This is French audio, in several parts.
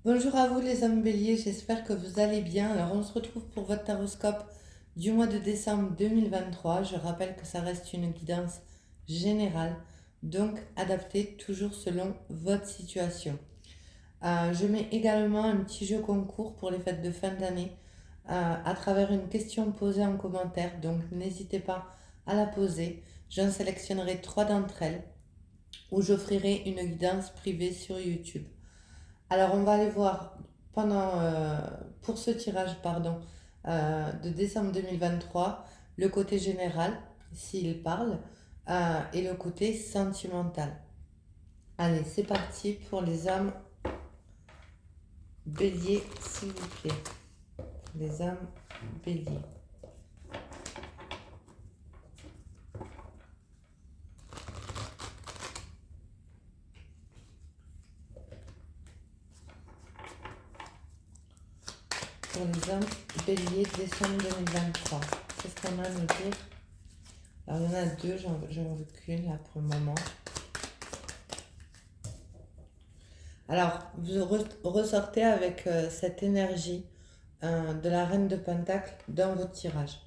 Bonjour à vous les hommes béliers, j'espère que vous allez bien. Alors on se retrouve pour votre taroscope du mois de décembre 2023. Je rappelle que ça reste une guidance générale, donc adaptée toujours selon votre situation. Je mets également un petit jeu concours pour les fêtes de fin d'année à travers une question posée en commentaire, donc n'hésitez pas à la poser. J'en sélectionnerai trois d'entre elles où j'offrirai une guidance privée sur YouTube. Alors, on va aller voir pour ce tirage de décembre 2023, le côté général, s'il parle, et le côté sentimental. Allez, c'est parti pour les hommes béliers, s'il vous plaît. Les hommes béliers. Pour les hommes béliers, décembre 2023. Qu'est-ce qu'on a à nous dire? Alors, il y en a deux, j'en veux qu'une là pour le moment. Alors, vous ressortez avec cette énergie de la reine de Pentacle dans votre tirage.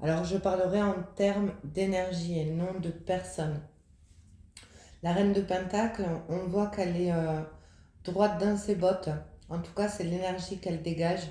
Alors, je parlerai en termes d'énergie et non de personne. La reine de Pentacle, on voit qu'elle est droite dans ses bottes. En tout cas, c'est l'énergie qu'elle dégage,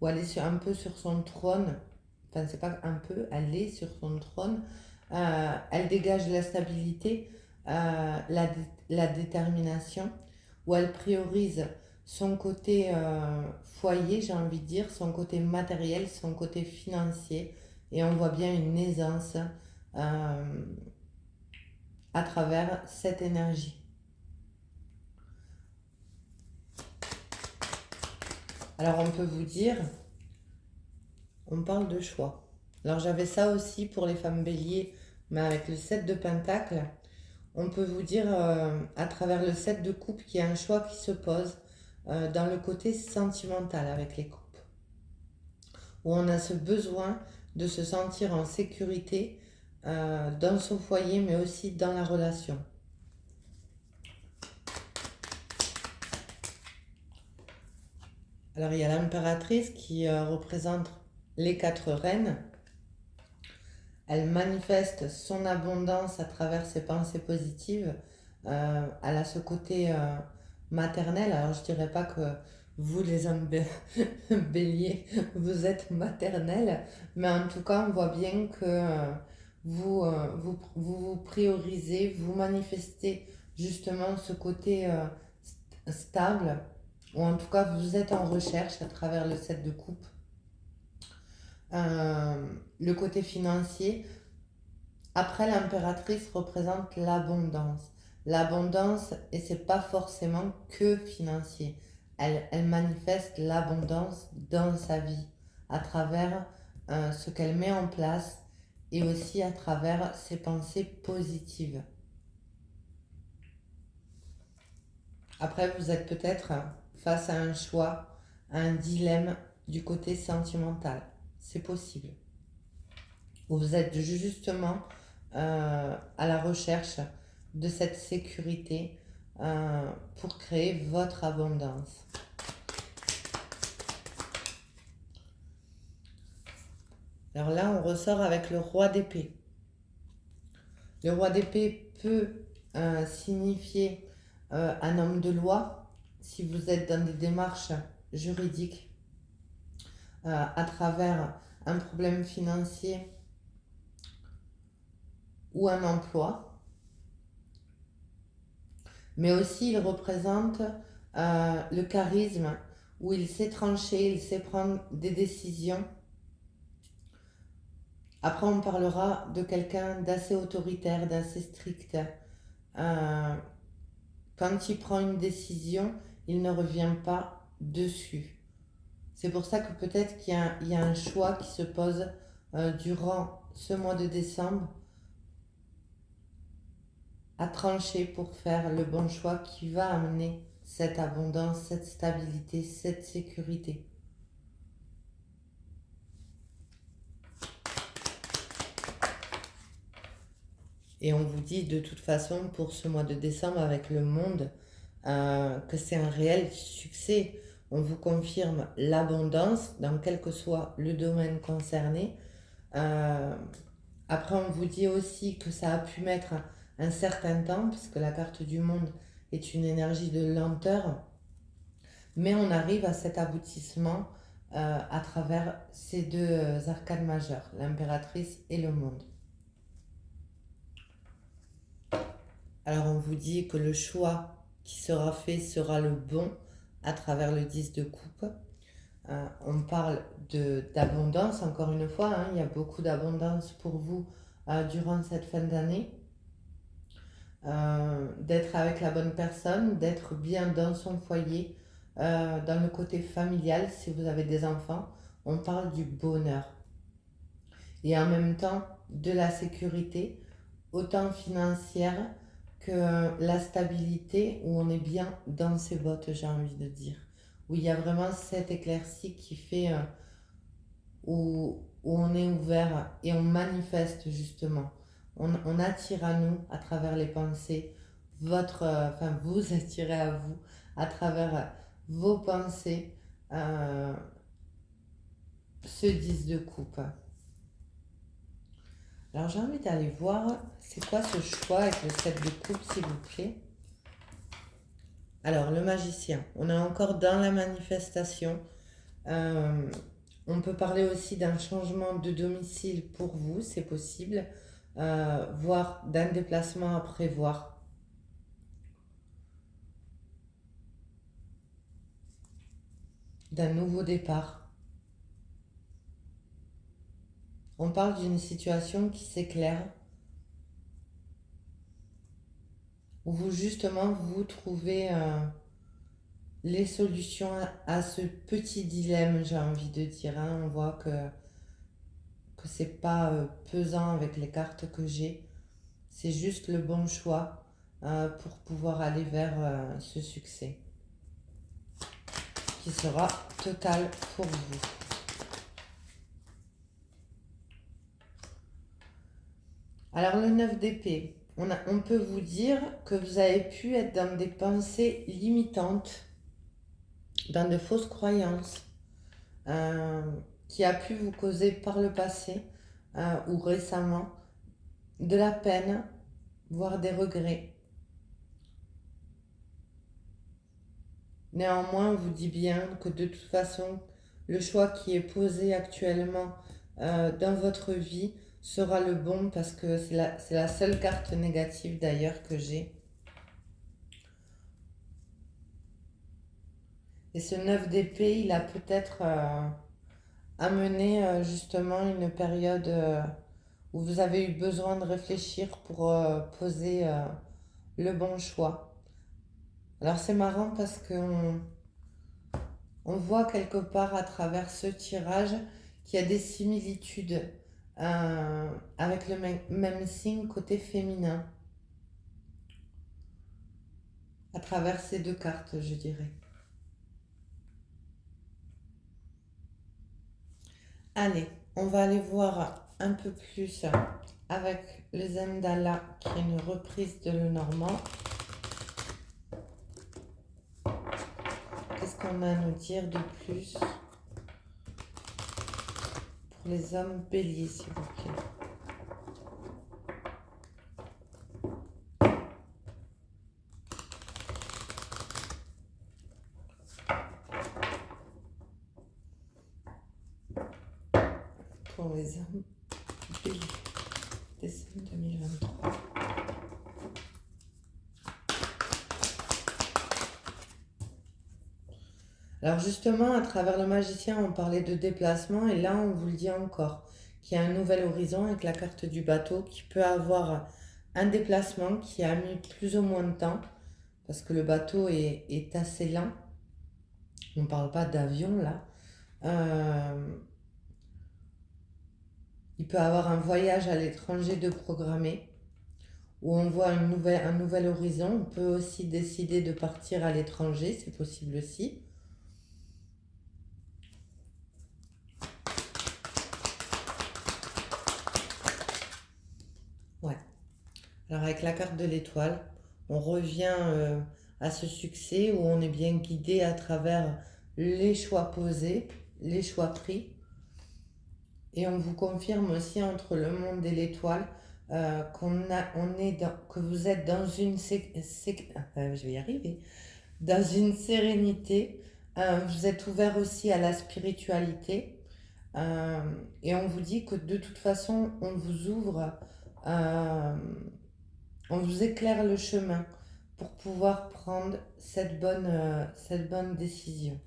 ou elle est un peu sur son trône. Enfin, c'est pas un peu, elle est sur son trône. Elle dégage la stabilité, la détermination, où elle priorise son côté foyer, j'ai envie de dire, son côté matériel, son côté financier. Et on voit bien une aisance euh, à travers cette énergie. Alors on peut vous dire, on parle de choix. Alors j'avais ça aussi pour les femmes béliers, mais avec le 7 de Pentacle, on peut vous dire à travers le 7 de coupe qu'il y a un choix qui se pose dans le côté sentimental avec les coupes, où on a ce besoin de se sentir en sécurité dans son foyer, mais aussi dans la relation. Alors il y a l'impératrice qui représente les quatre reines. Elle manifeste son abondance à travers ses pensées positives. Elle a ce côté maternel. Alors je dirais pas que vous les hommes béliers, vous êtes maternels, mais en tout cas on voit bien que vous priorisez, vous manifestez justement ce côté stable, ou en tout cas vous êtes en recherche à travers le 7 de coupe. Le côté financier, après l'impératrice représente l'abondance. L'abondance, et c'est pas forcément que financier. Elle manifeste l'abondance dans sa vie, à travers ce qu'elle met en place et aussi à travers ses pensées positives. Après, vous êtes peut-être face à un choix, à un dilemme du côté sentimental. C'est possible. Vous êtes justement à la recherche de cette sécurité pour créer votre abondance. Alors là, on ressort avec le roi d'épée. Le roi d'épée peut signifier un homme de loi si vous êtes dans des démarches juridiques à travers un problème financier ou un emploi. Mais aussi, il représente le charisme où il sait trancher, il sait prendre des décisions. Après, on parlera de quelqu'un d'assez autoritaire, d'assez strict. Euh, Quand il prend une décision, il ne revient pas dessus. C'est pour ça que peut-être qu'il y a un choix qui se pose durant ce mois de décembre à trancher pour faire le bon choix qui va amener cette abondance, cette stabilité, cette sécurité. Et on vous dit de toute façon pour ce mois de décembre avec le monde, que c'est un réel succès. On vous confirme l'abondance dans quel que soit le domaine concerné. Euh, Après, on vous dit aussi que ça a pu mettre un certain temps, puisque la carte du monde est une énergie de lenteur, mais on arrive à cet aboutissement à travers ces deux arcanes majeures, l'impératrice et le monde. Alors on vous dit que le choix qui sera fait sera le bon à travers le 10 de coupe. On parle d'abondance, encore une fois, hein, il y a beaucoup d'abondance pour vous durant cette fin d'année. D'être avec la bonne personne, d'être bien dans son foyer, dans le côté familial, si vous avez des enfants, on parle du bonheur. Et en même temps, de la sécurité, autant financière que la stabilité, où on est bien dans ses bottes, j'ai envie de dire. Où il y a vraiment cette éclaircie qui fait où on est ouvert et on manifeste justement. On attire à nous, à travers les pensées, vous attirez à vous, à travers vos pensées, ce 10 de coupe. Alors j'ai envie d'aller voir, c'est quoi ce choix avec le 7 de coupe, s'il vous plaît. Alors le magicien, on est encore dans la manifestation. On peut parler aussi d'un changement de domicile pour vous, c'est possible, voire d'un déplacement à prévoir. D'un nouveau départ. On parle d'une situation qui s'éclaire, où vous justement vous trouvez les solutions à ce petit dilemme, j'ai envie de dire. Hein. On voit que c'est pas pesant avec les cartes que j'ai. C'est juste le bon choix pour pouvoir aller vers ce succès qui sera total pour vous. Alors le 9 d'épée, on peut vous dire que vous avez pu être dans des pensées limitantes, dans de fausses croyances, qui a pu vous causer par le passé ou récemment de la peine, voire des regrets. Néanmoins, on vous dit bien que de toute façon, le choix qui est posé actuellement dans votre vie sera le bon, parce que c'est la seule carte négative d'ailleurs que j'ai. Et ce 9 d'épée, il a peut-être amené justement une période où vous avez eu besoin de réfléchir pour poser le bon choix. Alors c'est marrant parce qu'on voit quelque part à travers ce tirage qu'il y a des similitudes avec le même signe côté féminin. À travers ces deux cartes, je dirais. Allez, on va aller voir un peu plus avec le Zendala, qui est une reprise de Lenormand. Qu'est-ce qu'on a à nous dire de plus pour les hommes béliers, s'il vous plaît? Pour les hommes béliers, décembre 2023. Alors justement, à travers le magicien, on parlait de déplacement, et là, on vous le dit encore, qu'il y a un nouvel horizon avec la carte du bateau, qui peut avoir un déplacement qui a mis plus ou moins de temps, parce que le bateau est assez lent. On ne parle pas d'avion là. Il peut avoir un voyage à l'étranger de programmé, où on voit un nouvel horizon. On peut aussi décider de partir à l'étranger, c'est possible aussi. Ouais. Alors avec la carte de l'étoile, on revient à ce succès, où on est bien guidé à travers les choix posés, les choix pris. Et on vous confirme aussi entre le monde et l'étoile que vous êtes dans je vais y arriver, dans une sérénité. Vous êtes ouvert aussi à la spiritualité. Et on vous dit que de toute façon, on vous ouvre, euh, on vous éclaire le chemin pour pouvoir prendre cette bonne décision.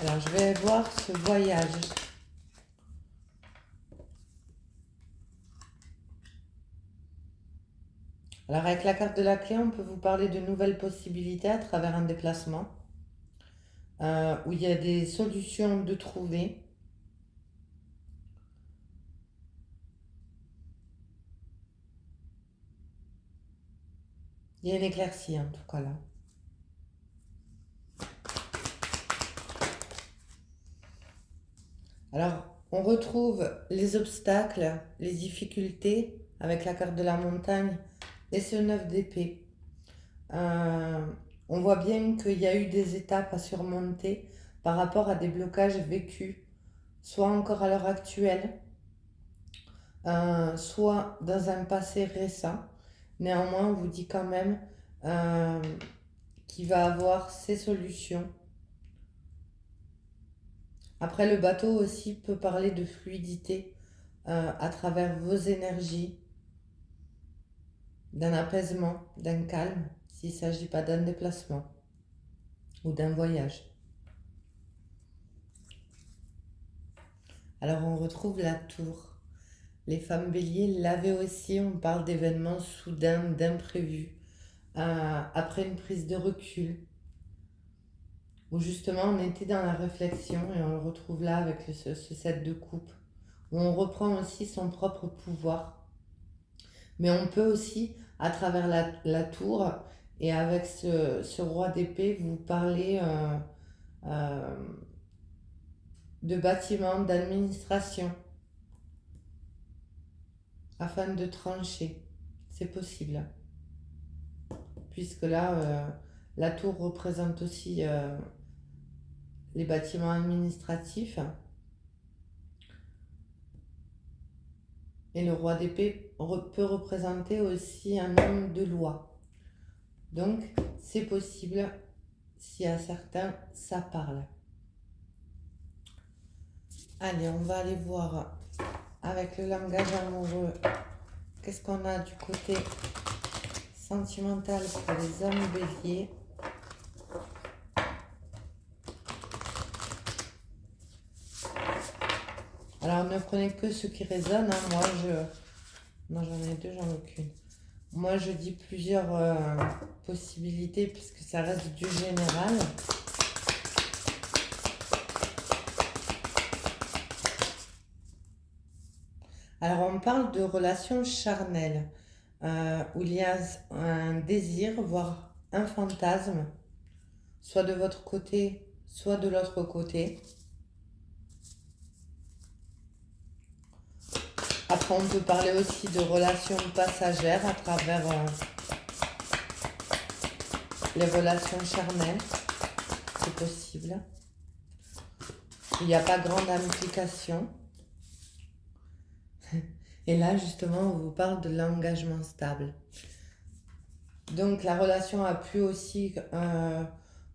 Alors, je vais voir ce voyage. Alors, avec la carte de la clé, on peut vous parler de nouvelles possibilités à travers un déplacement, où il y a des solutions de trouver. Il y a une éclaircie en tout cas là. Alors, on retrouve les obstacles, les difficultés avec la carte de la montagne et ce 9 d'épée. On voit bien qu'il y a eu des étapes à surmonter par rapport à des blocages vécus, soit encore à l'heure actuelle, soit dans un passé récent. Néanmoins, on vous dit quand même qu'il va avoir ses solutions. Après, le bateau aussi peut parler de fluidité à travers vos énergies, d'un apaisement, d'un calme, s'il ne s'agit pas d'un déplacement ou d'un voyage. Alors, on retrouve la tour. Les femmes béliers l'avaient aussi, on parle d'événements soudains, d'imprévus, après une prise de recul, où justement on était dans la réflexion et on le retrouve là avec ce 7 de coupe, où on reprend aussi son propre pouvoir. Mais on peut aussi, à travers la tour et avec ce roi d'épée, vous parler euh, de bâtiments, d'administration, afin de trancher. C'est possible. Puisque là, la tour représente aussi les bâtiments administratifs. Et le roi d'épée peut représenter aussi un homme de loi. Donc, c'est possible si à certains, ça parle. Allez, on va aller voir avec le langage amoureux. Qu'est-ce qu'on a du côté sentimental pour les hommes béliers? Alors, ne prenez que ce qui résonne. Hein. Non, j'en ai deux, j'en ai qu'une. Moi, je dis plusieurs possibilités puisque ça reste du général. Alors, on parle de relations charnelles, où il y a un désir, voire un fantasme, soit de votre côté, soit de l'autre côté. Après, on peut parler aussi de relations passagères à travers les relations charnelles. C'est possible. Il n'y a pas grande implication. Et là, justement, on vous parle de l'engagement stable. Donc, la relation a pu aussi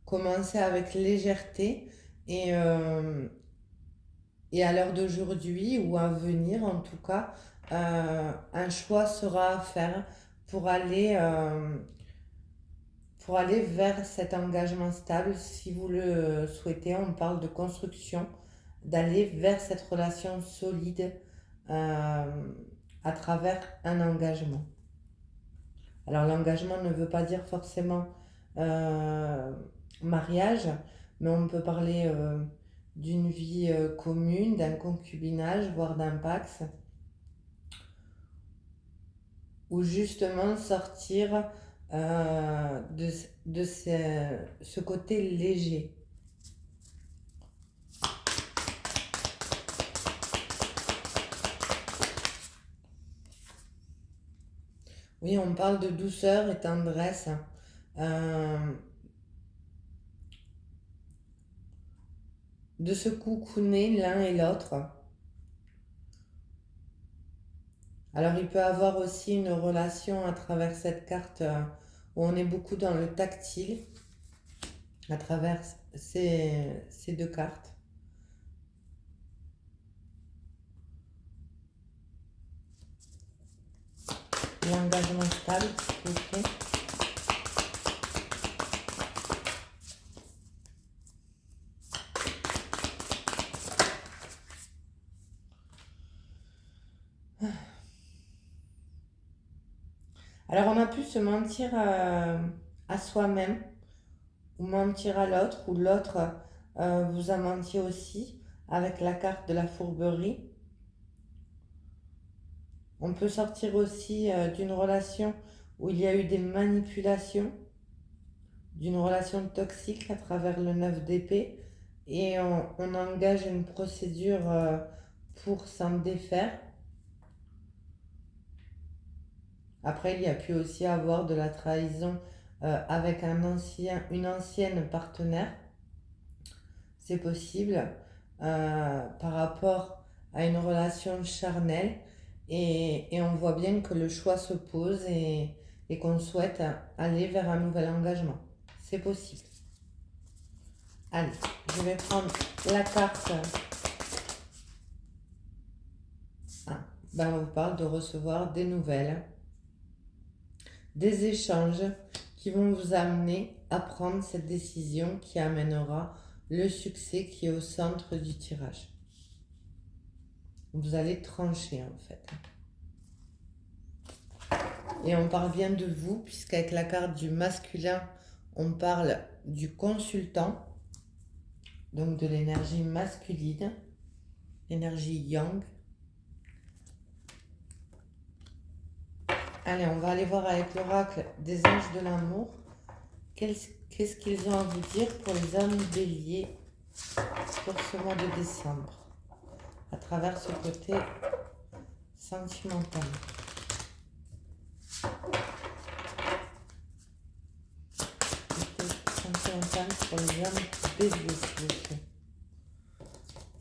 commencer avec légèreté et à l'heure d'aujourd'hui ou à venir, en tout cas, un choix sera à faire pour aller vers cet engagement stable. Si vous le souhaitez, on parle de construction, d'aller vers cette relation solide à travers un engagement. Alors l'engagement ne veut pas dire forcément mariage, mais on peut parler d'une vie commune, d'un concubinage, voire d'un pax, ou justement sortir de ce côté léger. Oui, on parle de douceur et tendresse, euh, de se coucouner l'un et l'autre. Alors, il peut avoir aussi une relation à travers cette carte où on est beaucoup dans le tactile, à travers ces deux cartes. L'engagement stable, s'il vous plaît. Alors, on a pu se mentir à soi-même ou mentir à l'autre, ou l'autre vous a menti aussi avec la carte de la fourberie. On peut sortir aussi d'une relation où il y a eu des manipulations, d'une relation toxique à travers le 9 d'épée, et on engage une procédure pour s'en défaire. Après, il y a pu aussi avoir de la trahison avec une ancienne partenaire. C'est possible par rapport à une relation charnelle. Et on voit bien que le choix se pose et qu'on souhaite aller vers un nouvel engagement. C'est possible. Allez, je vais prendre la carte. On vous parle de recevoir des nouvelles, des échanges qui vont vous amener à prendre cette décision qui amènera le succès qui est au centre du tirage. Vous allez trancher en fait. Et on parle bien de vous, puisqu'avec la carte du masculin, on parle du consultant, donc de l'énergie masculine, l'énergie yang. Allez, on va aller voir avec l'oracle des anges de l'amour. Qu'est-ce qu'ils ont à vous dire pour les hommes béliers pour ce mois de décembre, à travers ce côté sentimental. Sentimental pour les hommes béliers, s'il vous plaît.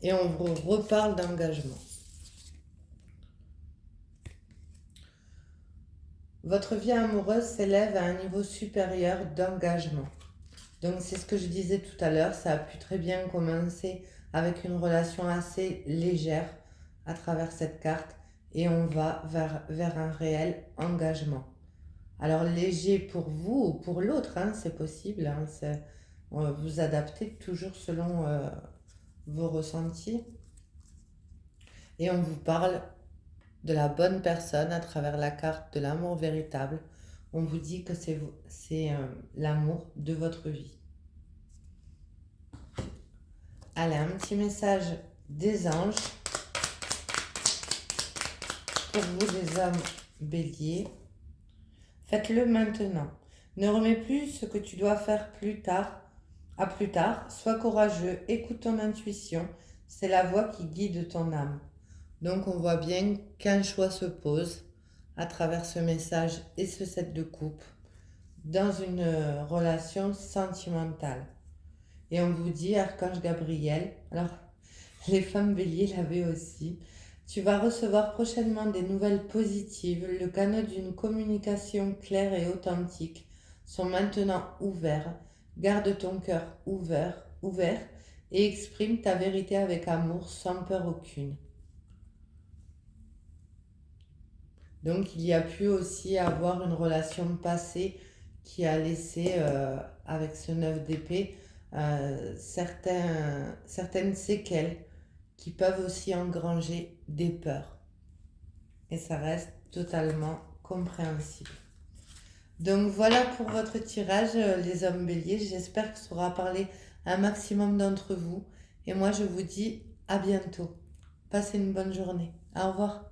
Et on vous reparle d'engagement. Votre vie amoureuse s'élève à un niveau supérieur d'engagement. Donc c'est ce que je disais tout à l'heure, ça a pu très bien commencer avec une relation assez légère à travers cette carte et on va vers un réel engagement. Alors léger pour vous ou pour l'autre, hein, c'est possible, hein, vous adaptez toujours selon vos ressentis. Et on vous parle de la bonne personne à travers la carte de l'amour véritable. On vous dit que c'est l'amour de votre vie. Allez, un petit message des anges pour vous les hommes béliers. Faites-le maintenant. Ne remets plus ce que tu dois faire plus tard. À plus tard, sois courageux, écoute ton intuition, c'est la voix qui guide ton âme. Donc on voit bien qu'un choix se pose à travers ce message et ce set de coupe dans une relation sentimentale. Et on vous dit, Archange Gabriel, alors les femmes béliers l'avaient aussi, tu vas recevoir prochainement des nouvelles positives, le canal d'une communication claire et authentique sont maintenant ouverts. Garde ton cœur ouvert et exprime ta vérité avec amour sans peur aucune. Donc il y a pu aussi avoir une relation passée qui a laissé avec ce 9 d'épée certaines séquelles qui peuvent aussi engranger des peurs. Et ça reste totalement compréhensible. Donc voilà pour votre tirage, les hommes béliers. J'espère que ça aura parlé à un maximum d'entre vous. Et moi, je vous dis à bientôt. Passez une bonne journée. Au revoir.